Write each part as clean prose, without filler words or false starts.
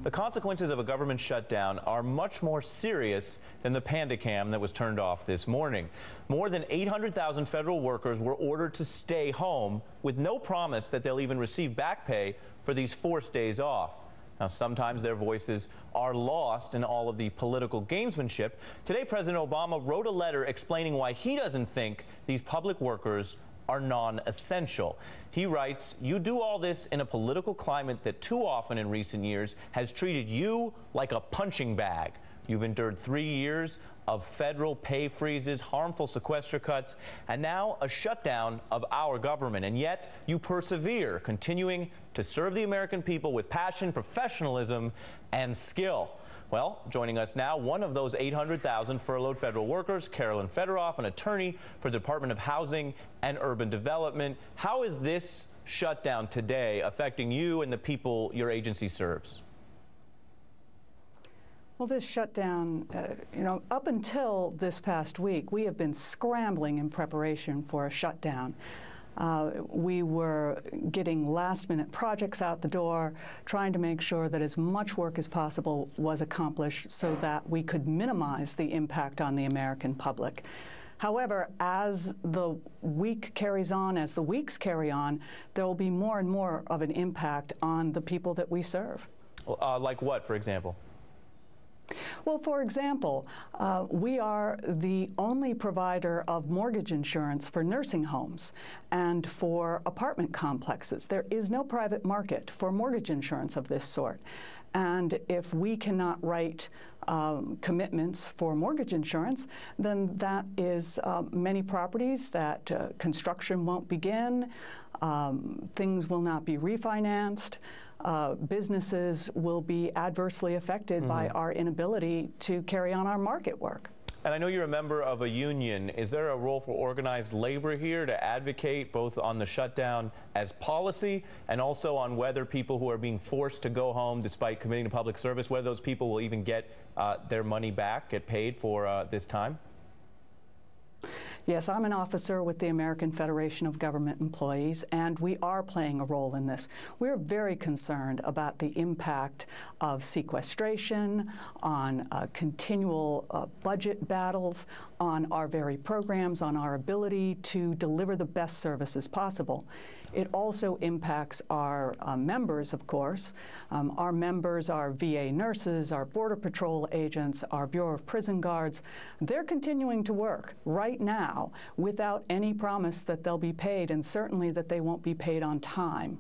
The consequences of a government shutdown are much more serious than the panda cam that was turned off this morning. More than 800,000 federal workers were ordered to stay home with no promise that they'll even receive back pay for these forced days off. Now, sometimes their voices are lost in all of the political gamesmanship. Today, President Obama wrote a letter explaining why he doesn't think these public workers are non-essential. He writes, "You do all this in a political climate that too often in recent years has treated you like a punching bag. You've endured 3 years of federal pay freezes, harmful sequester cuts, and now a shutdown of our government. And yet you persevere, continuing to serve the American people with passion, professionalism, and skill." Well, joining us now, one of those 800,000 furloughed federal workers, Carolyn Fedoroff, an attorney for the Department of Housing and Urban Development. How is this shutdown today affecting you and the people your agency serves? Well, this shutdown, up until this past week, we have been scrambling in preparation for a shutdown. We were getting last-minute projects out the door, trying to make sure that as much work as possible was accomplished so that we could minimize the impact on the American public. However, as the week carries on, as the weeks carry on, there will be more and more of an impact on the people that we serve. Like what, for example? Well, for example, we are the only provider of mortgage insurance for nursing homes and for apartment complexes. There is no private market for mortgage insurance of this sort. And if we cannot write commitments for mortgage insurance, then that is many properties that construction won't begin, things will not be refinanced, businesses will be adversely affected by our inability to carry on our market work. And I know you're a member of a union. Is there a role for organized labor here to advocate both on the shutdown as policy and also on whether people who are being forced to go home despite committing to public service, whether those people will even get their money back, get paid for this time? Yes, I'm an officer with the American Federation of Government Employees, and we are playing a role in this. We're very concerned about the impact of sequestration, on continual budget battles, on our very programs, on our ability to deliver the best services possible. It also impacts our members, of course. Our members are VA nurses, our Border Patrol agents, our Bureau of Prison Guards. They're continuing to work right now without any promise that they'll be paid, and certainly that they won't be paid on time.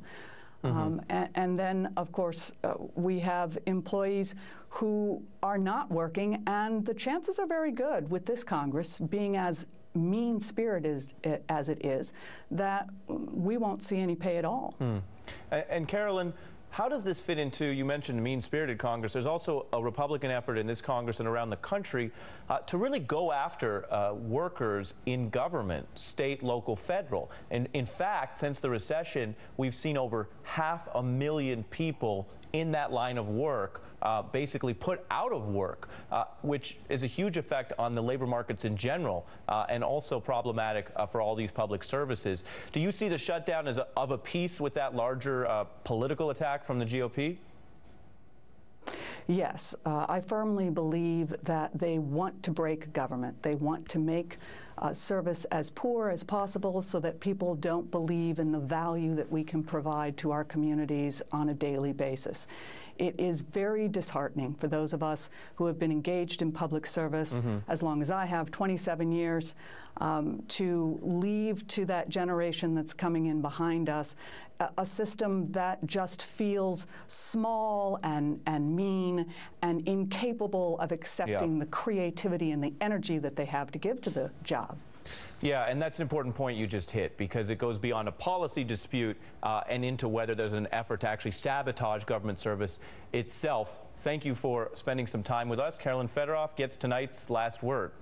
And then, of course, we have employees who are not working, and the chances are very good with this Congress being as mean-spirited as it is, that we won't see any pay at all. And Carolyn, how does this fit into, you mentioned mean-spirited Congress, there's also a Republican effort in this Congress and around the country to really go after workers in government, state, local, federal. And in fact, since the recession, we've seen over 500,000 people in that line of work basically put out of work, which is a huge effect on the labor markets in general and also problematic for all these public services. Do you see the shutdown as of a piece with that larger political attack from the GOP? Yes, I firmly believe that they want to break government. They want to make service as poor as possible so that people don't believe in the value that we can provide to our communities on a daily basis. It is very disheartening for those of us who have been engaged in public service as long as I have, 27 years, to leave to that generation that's coming in behind us a system that just feels small and mean and incapable of accepting the creativity and the energy that they have to give to the job. Yeah, and that's an important point you just hit, because it goes beyond a policy dispute and into whether there's an effort to actually sabotage government service itself. Thank you for spending some time with us. Carolyn Fedoroff gets tonight's last word.